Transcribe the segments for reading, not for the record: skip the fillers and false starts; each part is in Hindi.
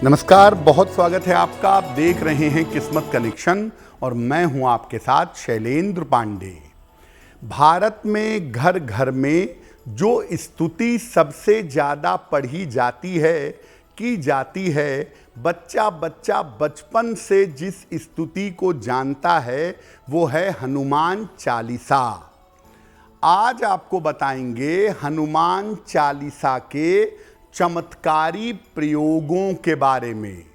नमस्कार, बहुत स्वागत है आपका। आप देख रहे हैं किस्मत कनेक्शन और मैं हूं आपके साथ शैलेंद्र पांडे। भारत में घर घर में जो स्तुति सबसे ज़्यादा पढ़ी जाती है, की जाती है, बच्चा बच्चा बचपन से जिस स्तुति को जानता है वो है हनुमान चालीसा। आज आपको बताएंगे हनुमान चालीसा के चमत्कारी प्रयोगों के बारे में।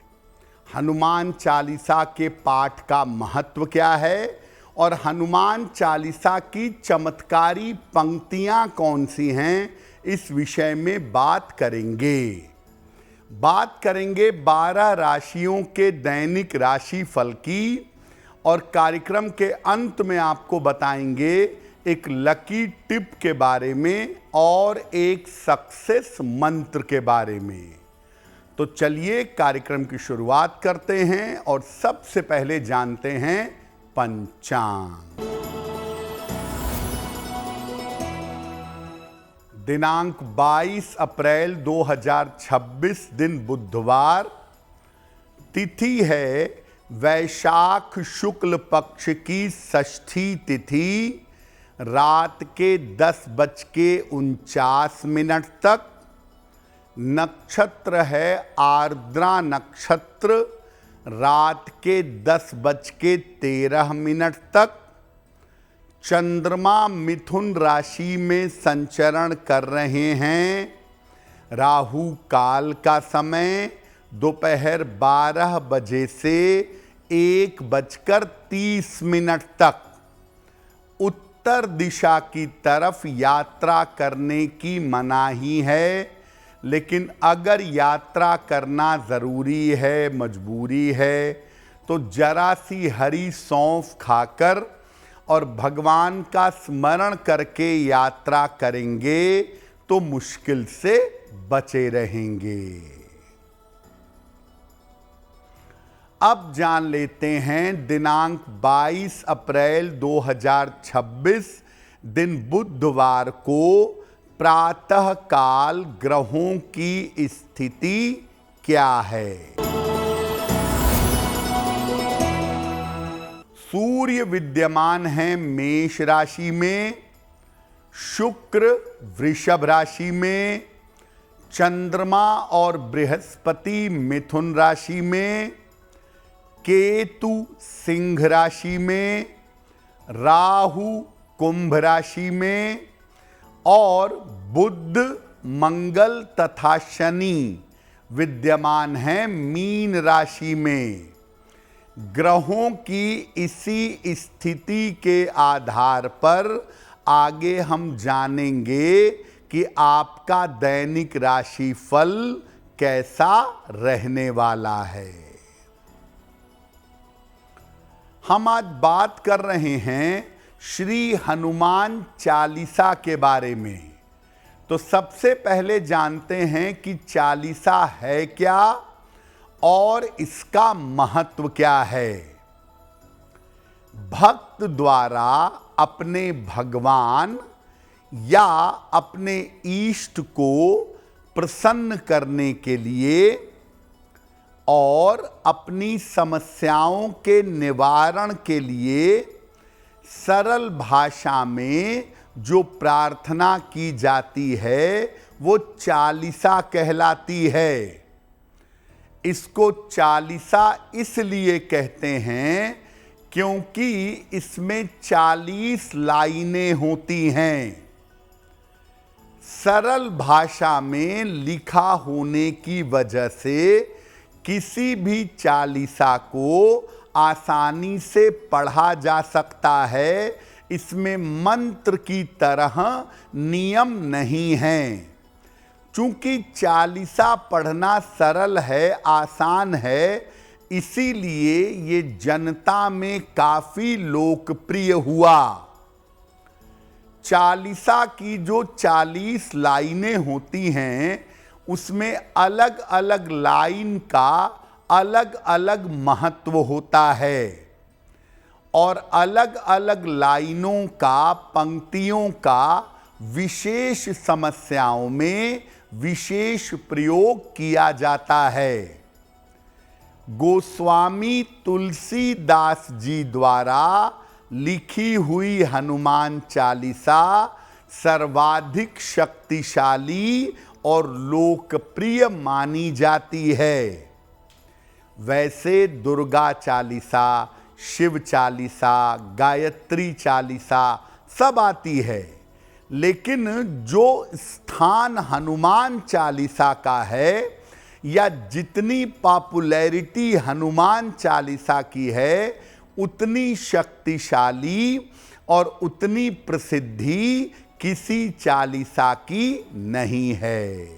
हनुमान चालीसा के पाठ का महत्व क्या है और हनुमान चालीसा की चमत्कारी पंक्तियां कौन सी हैं, इस विषय में बात करेंगे। 12 राशियों के दैनिक राशि फल की और कार्यक्रम के अंत में आपको बताएंगे एक लकी टिप के बारे में और एक सक्सेस मंत्र के बारे में। तो चलिए कार्यक्रम की शुरुआत करते हैं और सबसे पहले जानते हैं पंचांग। दिनांक 22 अप्रैल 2026 दिन बुधवार। तिथि है वैशाख शुक्ल पक्ष की षष्ठी तिथि, रात के 10:49 तक। नक्षत्र है आर्द्रा नक्षत्र, रात के 10:13 तक। चंद्रमा मिथुन राशि में संचरण कर रहे हैं। राहु काल का समय दोपहर 12 बजे से 1:30 तक। उत्तर दिशा की तरफ यात्रा करने की मनाही है, लेकिन अगर यात्रा करना ज़रूरी है, मजबूरी है, तो जरा सी हरी सौंफ खाकर और भगवान का स्मरण करके यात्रा करेंगे तो मुश्किल से बचे रहेंगे। अब जान लेते हैं दिनांक 22 अप्रैल 2026 दिन बुधवार को प्रातः काल ग्रहों की स्थिति क्या है। सूर्य विद्यमान है मेष राशि में, शुक्र वृषभ राशि में, चंद्रमा और बृहस्पति मिथुन राशि में, केतु सिंह राशि में, राहु कुंभ राशि में और बुध, मंगल तथा शनि विद्यमान हैं मीन राशि में। ग्रहों की इसी स्थिति के आधार पर आगे हम जानेंगे कि आपका दैनिक राशिफल कैसा रहने वाला है। हम आज बात कर रहे हैं श्री हनुमान चालीसा के बारे में। तो सबसे पहले जानते हैं कि चालीसा है क्या और इसका महत्व क्या है। भक्त द्वारा अपने भगवान या अपने इष्ट को प्रसन्न करने के लिए और अपनी समस्याओं के निवारण के लिए सरल भाषा में जो प्रार्थना की जाती है वो चालीसा कहलाती है। इसको चालीसा इसलिए कहते हैं क्योंकि इसमें 40 लाइनें होती हैं। सरल भाषा में लिखा होने की वजह से किसी भी चालीसा को आसानी से पढ़ा जा सकता है। इसमें मंत्र की तरह नियम नहीं हैं। चूंकि चालीसा पढ़ना सरल है, आसान है, इसीलिए ये जनता में काफी लोकप्रिय हुआ। चालीसा की जो 40 लाइनें होती हैं उसमें अलग अलग लाइन का अलग अलग महत्व होता है और अलग अलग लाइनों का, पंक्तियों का विशेष समस्याओं में विशेष प्रयोग किया जाता है। गोस्वामी तुलसीदास जी द्वारा लिखी हुई हनुमान चालीसा सर्वाधिक शक्तिशाली और लोकप्रिय मानी जाती है। वैसे दुर्गा चालीसा, शिव चालीसा, गायत्री चालीसा सब आती है, लेकिन जो स्थान हनुमान चालीसा का है या जितनी पॉपुलैरिटी हनुमान चालीसा की है, उतनी शक्तिशाली और उतनी प्रसिद्धि किसी चालीसा की नहीं है।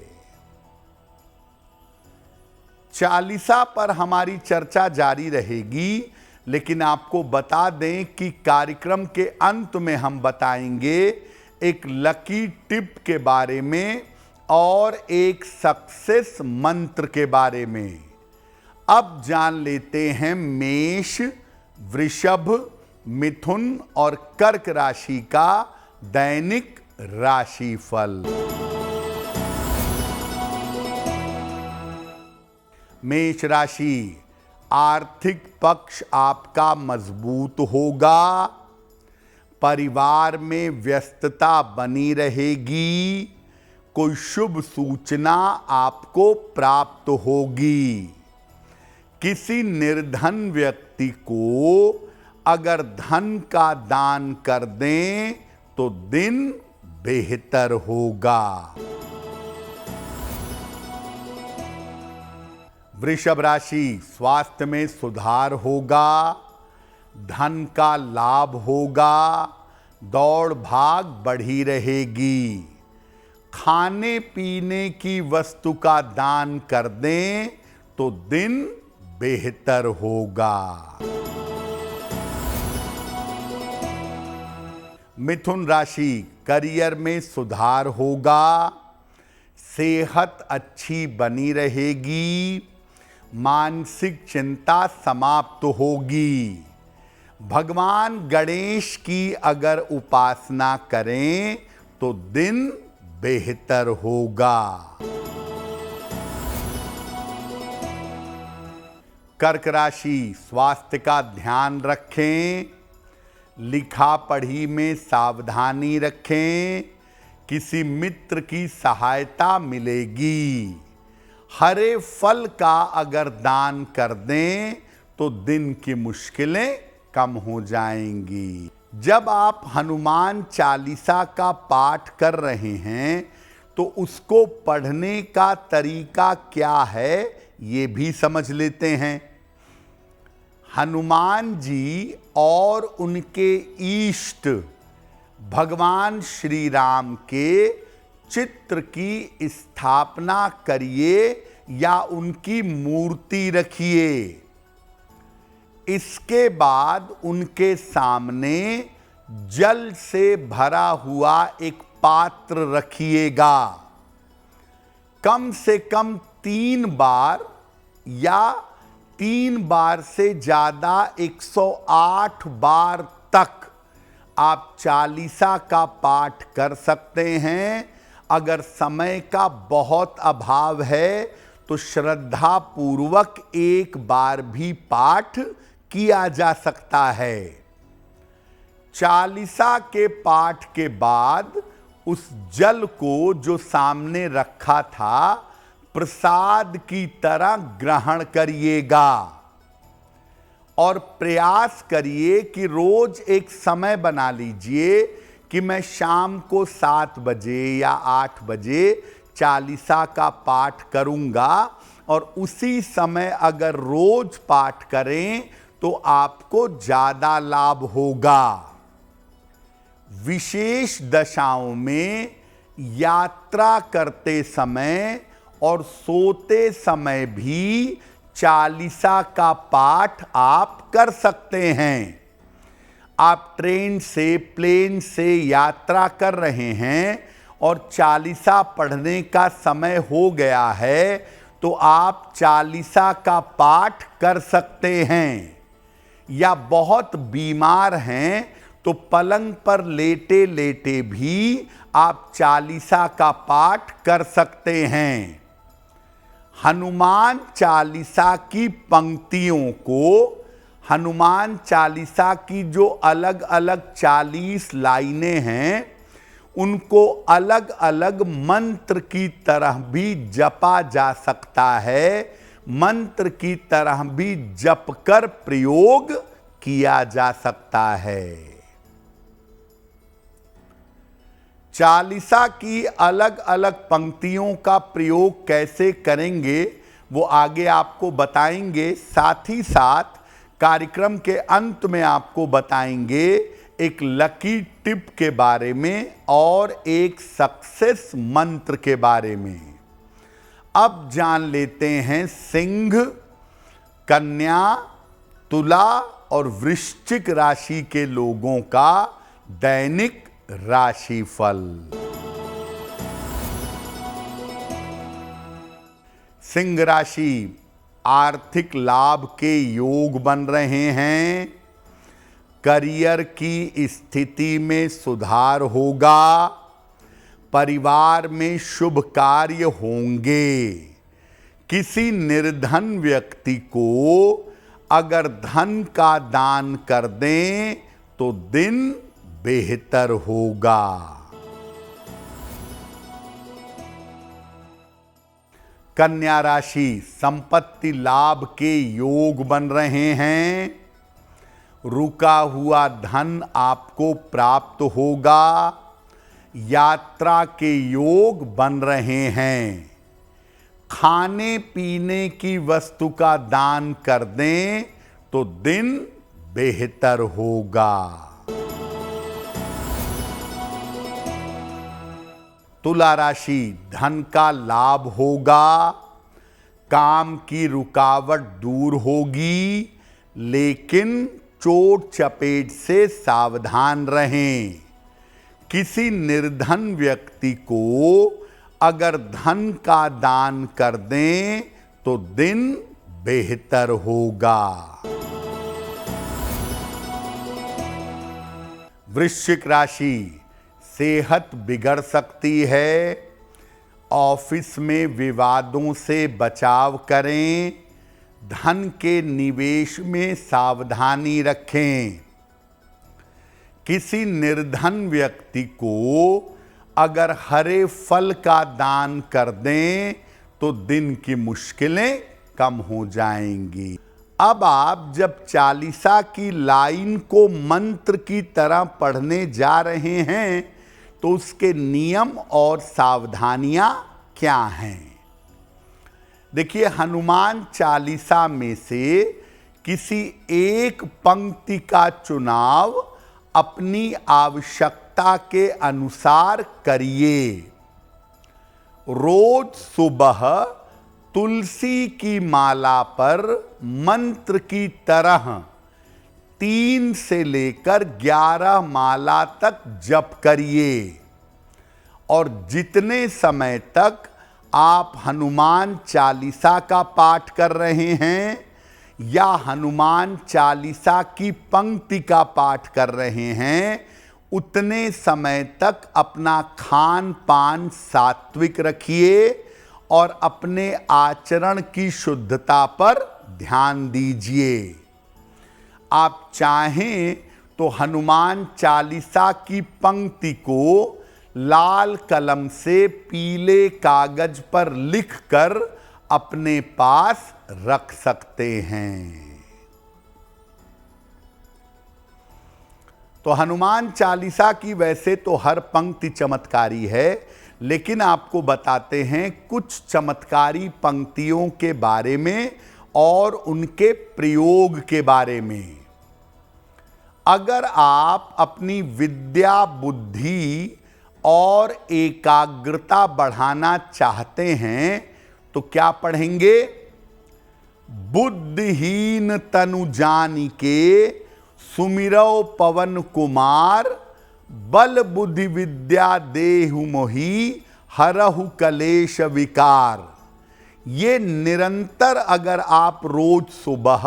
चालीसा पर हमारी चर्चा जारी रहेगी, लेकिन आपको बता दें कि कार्यक्रम के अंत में हम बताएंगे एक लकी टिप के बारे में और एक सक्सेस मंत्र के बारे में। अब जान लेते हैं मेष, वृषभ, मिथुन और कर्क राशि का दैनिक राशिफल। मेष राशि, आर्थिक पक्ष आपका मजबूत होगा। परिवार में व्यस्तता बनी रहेगी। कोई शुभ सूचना आपको प्राप्त होगी। किसी निर्धन व्यक्ति को अगर धन का दान कर दें तो दिन बेहतर होगा। वृषभ राशि, स्वास्थ्य में सुधार होगा। धन का लाभ होगा। दौड़ भाग बढ़ी रहेगी। खाने पीने की वस्तु का दान कर दें तो दिन बेहतर होगा। मिथुन राशि, करियर में सुधार होगा। सेहत अच्छी बनी रहेगी। मानसिक चिंता समाप्त होगी। भगवान गणेश की अगर उपासना करें तो दिन बेहतर होगा। कर्क राशि, स्वास्थ्य का ध्यान रखें। लिखा पढ़ी में सावधानी रखें। किसी मित्र की सहायता मिलेगी। हरे फल का अगर दान कर दें तो दिन की मुश्किलें कम हो जाएंगी। जब आप हनुमान चालीसा का पाठ कर रहे हैं तो उसको पढ़ने का तरीका क्या है ये भी समझ लेते हैं। हनुमान जी और उनके इष्ट भगवान श्री राम के चित्र की स्थापना करिए या उनकी मूर्ति रखिए। इसके बाद उनके सामने जल से भरा हुआ एक पात्र रखिएगा। कम से कम 3 बार या 3 बार से ज्यादा 108 बार तक आप चालीसा का पाठ कर सकते हैं। अगर समय का बहुत अभाव है तो श्रद्धा पूर्वक एक बार भी पाठ किया जा सकता है। चालीसा के पाठ के बाद उस जल को जो सामने रखा था प्रसाद की तरह ग्रहण करिएगा और प्रयास करिए कि रोज एक समय बना लीजिए कि मैं शाम को 7 बजे या 8 बजे चालीसा का पाठ करूंगा, और उसी समय अगर रोज पाठ करें तो आपको ज्यादा लाभ होगा। विशेष दशाओं में यात्रा करते समय और सोते समय भी चालीसा का पाठ आप कर सकते हैं। आप ट्रेन से, प्लेन से यात्रा कर रहे हैं और चालीसा पढ़ने का समय हो गया है तो आप चालीसा का पाठ कर सकते हैं। या बहुत बीमार हैं तो पलंग पर लेटे लेटे भी आप चालीसा का पाठ कर सकते हैं। हनुमान चालीसा की पंक्तियों को, हनुमान चालीसा की जो अलग अलग 40 लाइनें हैं, उनको अलग अलग मंत्र की तरह भी जपा जा सकता है, मंत्र की तरह भी जप कर प्रयोग किया जा सकता है। चालीसा की अलग अलग पंक्तियों का प्रयोग कैसे करेंगे वो आगे आपको बताएंगे। साथ ही साथ कार्यक्रम के अंत में आपको बताएंगे एक लकी टिप के बारे में और एक सक्सेस मंत्र के बारे में। अब जान लेते हैं सिंह, कन्या, तुला और वृश्चिक राशि के लोगों का दैनिक राशिफल। सिंह राशि, आर्थिक लाभ के योग बन रहे हैं, करियर की स्थिति में सुधार होगा, परिवार में शुभ कार्य होंगे। किसी निर्धन व्यक्ति को अगर धन का दान कर दें तो दिन बेहतर होगा। कन्या राशि, संपत्ति लाभ के योग बन रहे हैं, रुका हुआ धन आपको प्राप्त होगा, यात्रा के योग बन रहे हैं। खाने पीने की वस्तु का दान कर दें तो दिन बेहतर होगा। तुला राशि, धन का लाभ होगा, काम की रुकावट दूर होगी, लेकिन चोट चपेट से सावधान रहें। किसी निर्धन व्यक्ति को अगर धन का दान कर दें तो दिन बेहतर होगा। वृश्चिक राशि, सेहत बिगड़ सकती है, ऑफिस में विवादों से बचाव करें, धन के निवेश में सावधानी रखें। किसी निर्धन व्यक्ति को अगर हरे फल का दान कर दें तो दिन की मुश्किलें कम हो जाएंगी। अब आप जब चालीसा की लाइन को मंत्र की तरह पढ़ने जा रहे हैं तो उसके नियम और सावधानियां क्या हैं? देखिए, हनुमान चालीसा में से किसी एक पंक्ति का चुनाव अपनी आवश्यकता के अनुसार करिए। रोज सुबह तुलसी की माला पर मंत्र की तरह 3 से लेकर 11 माला तक जप करिए और जितने समय तक आप हनुमान चालीसा का पाठ कर रहे हैं या हनुमान चालीसा की पंक्ति का पाठ कर रहे हैं, उतने समय तक अपना खान पान सात्विक रखिए और अपने आचरण की शुद्धता पर ध्यान दीजिए। आप चाहें तो हनुमान चालीसा की पंक्ति को लाल कलम से पीले कागज पर लिखकर अपने पास रख सकते हैं। तो हनुमान चालीसा की वैसे तो हर पंक्ति चमत्कारी है, लेकिन आपको बताते हैं कुछ चमत्कारी पंक्तियों के बारे में और उनके प्रयोग के बारे में। अगर आप अपनी विद्या, बुद्धि और एकाग्रता बढ़ाना चाहते हैं तो क्या पढ़ेंगे? बुद्धिहीन तनु जानिके सुमिरौ पवन कुमार, बल बुद्धि विद्या देहु मोहि हरहु कलेश विकार। ये निरंतर अगर आप रोज सुबह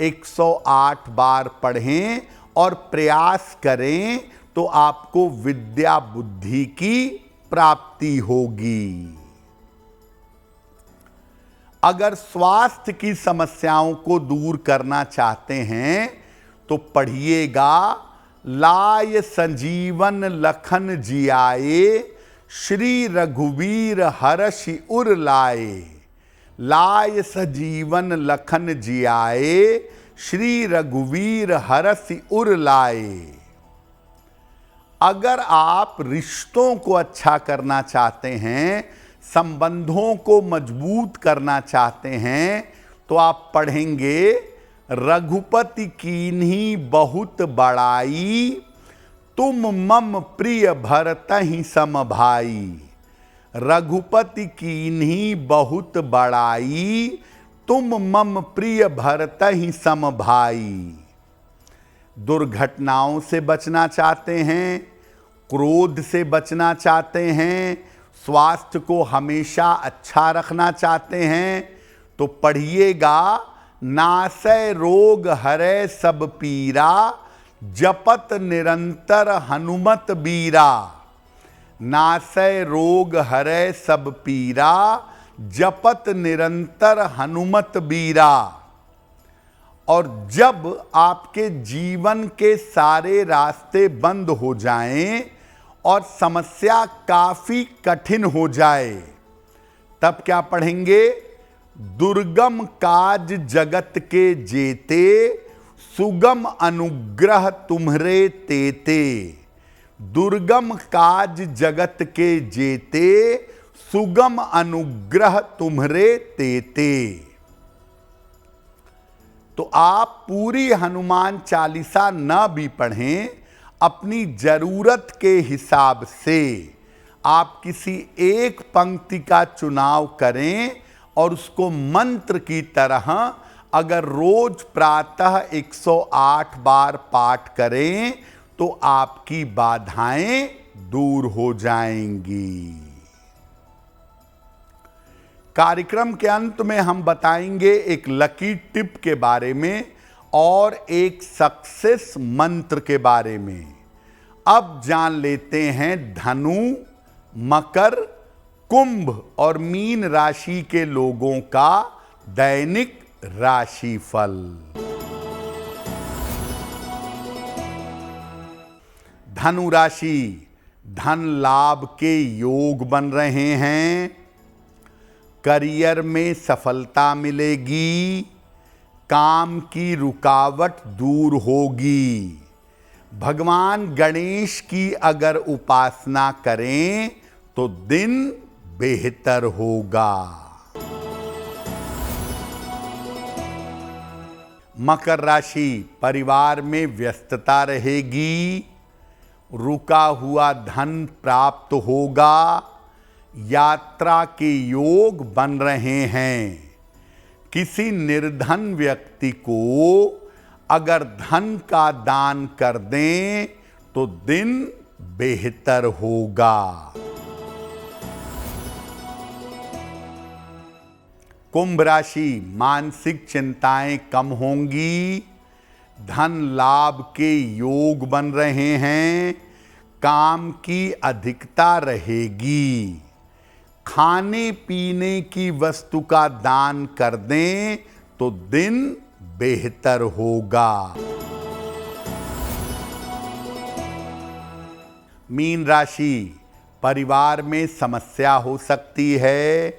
108 बार पढ़ें और प्रयास करें तो आपको विद्या बुद्धि की प्राप्ति होगी। अगर स्वास्थ्य की समस्याओं को दूर करना चाहते हैं तो पढ़िएगा लाय संजीवन लखन जियाए, श्री रघुवीर हरषि उर लाए। लाय संजीवन लखन जियाए, श्री रघुवीर हरषि उर लाए। अगर आप रिश्तों को अच्छा करना चाहते हैं, संबंधों को मजबूत करना चाहते हैं, तो आप पढ़ेंगे रघुपति कीन्ही बहुत बड़ाई, तुम मम प्रिय भरतहि सम भाई। रघुपति कीन्ही बहुत बड़ाई, तुम मम प्रिय भरतहि सम भाई। दुर्घटनाओं से बचना चाहते हैं, क्रोध से बचना चाहते हैं, स्वास्थ्य को हमेशा अच्छा रखना चाहते हैं, तो पढ़िएगा नासै रोग हरै सब पीरा, जपत निरंतर हनुमत बीरा। नासै रोग हरै सब पीरा, जपत निरंतर हनुमत बीरा। और जब आपके जीवन के सारे रास्ते बंद हो जाएं और समस्या काफी कठिन हो जाए, तब क्या पढ़ेंगे? दुर्गम काज जगत के जेते, सुगम अनुग्रह तुम्हरे तेते। दुर्गम काज जगत के जेते, सुगम अनुग्रह तुम्हरे तेते। तो आप पूरी हनुमान चालीसा न भी पढ़ें, अपनी जरूरत के हिसाब से आप किसी एक पंक्ति का चुनाव करें और उसको मंत्र की तरह अगर रोज प्रातः 108 बार पाठ करें तो आपकी बाधाएं दूर हो जाएंगी। कार्यक्रम के अंत में हम बताएंगे एक लकी टिप के बारे में और एक सक्सेस मंत्र के बारे में। अब जान लेते हैं धनु, मकर, कुंभ और मीन राशि के लोगों का दैनिक राशिफल। धनु राशि, धन लाभ के योग बन रहे हैं, करियर में सफलता मिलेगी, काम की रुकावट दूर होगी। भगवान गणेश की अगर उपासना करें तो दिन बेहतर होगा। मकर राशि, परिवार में व्यस्तता रहेगी, रुका हुआ धन प्राप्त होगा, यात्रा के योग बन रहे हैं। किसी निर्धन व्यक्ति को अगर धन का दान कर दें तो दिन बेहतर होगा। कुंभ राशि, मानसिक चिंताएं कम होंगी, धन लाभ के योग बन रहे हैं, काम की अधिकता रहेगी। खाने पीने की वस्तु का दान कर दें तो दिन बेहतर होगा। मीन राशि, परिवार में समस्या हो सकती है,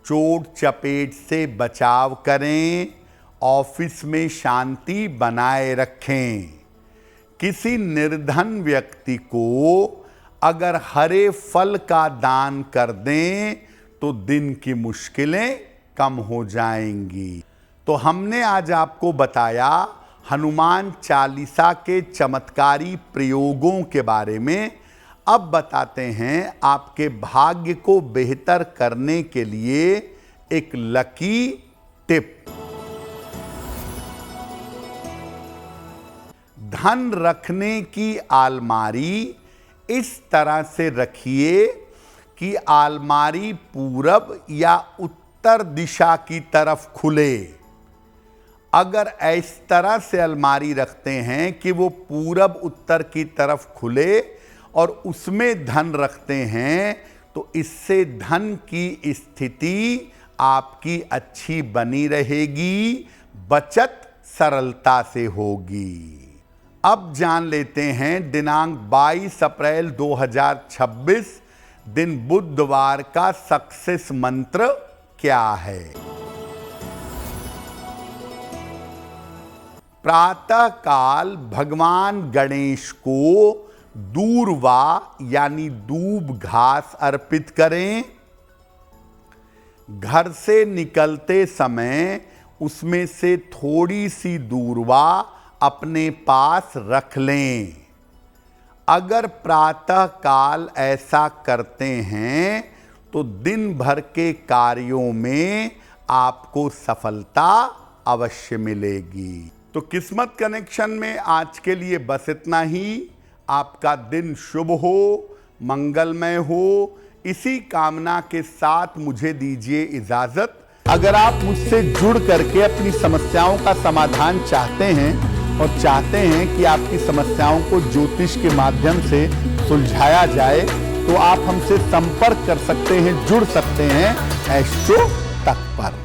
चोट चपेट से बचाव करें, ऑफिस में शांति बनाए रखें। किसी निर्धन व्यक्ति को अगर हरे फल का दान कर दें तो दिन की मुश्किलें कम हो जाएंगी। तो हमने आज आपको बताया हनुमान चालीसा के चमत्कारी प्रयोगों के बारे में। अब बताते हैं आपके भाग्य को बेहतर करने के लिए एक लकी टिप। धन रखने की अलमारी इस तरह से रखिए कि अलमारी पूरब या उत्तर दिशा की तरफ खुले। अगर इस तरह से अलमारी रखते हैं कि वो पूरब उत्तर की तरफ खुले और उसमें धन रखते हैं तो इससे धन की स्थिति आपकी अच्छी बनी रहेगी, बचत सरलता से होगी। अब जान लेते हैं दिनांक 22 अप्रैल 2026 दिन बुधवार का सक्सेस मंत्र क्या है। प्रातः काल भगवान गणेश को दूर्वा यानी दूब घास अर्पित करें। घर से निकलते समय उसमें से थोड़ी सी दूर्वा अपने पास रख लें। अगर प्रातः काल ऐसा करते हैं तो दिन भर के कार्यों में आपको सफलता अवश्य मिलेगी। तो किस्मत कनेक्शन में आज के लिए बस इतना ही। आपका दिन शुभ हो, मंगलमय हो, इसी कामना के साथ मुझे दीजिए इजाजत। अगर आप मुझसे जुड़ करके अपनी समस्याओं का समाधान चाहते हैं और चाहते हैं कि आपकी समस्याओं को ज्योतिष के माध्यम से सुलझाया जाए, तो आप हमसे संपर्क कर सकते हैं, जुड़ सकते हैं एस्ट्रो तक पर।